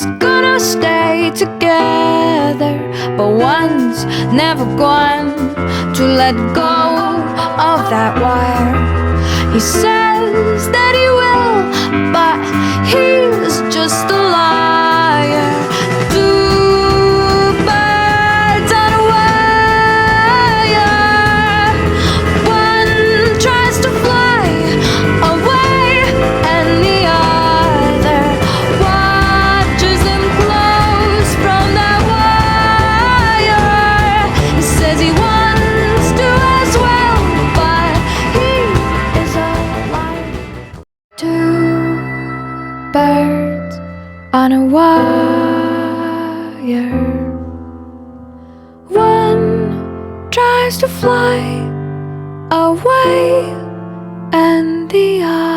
one's gonna stay together, but one's never going to let go of that wire. He says that he will, but he's just a liar. Two birds on a wire. One tries to fly away, and the other watches him close from that wire. He says he wants to as well, but he is a liar. Two birds on a wire. One tries to fly away, and the other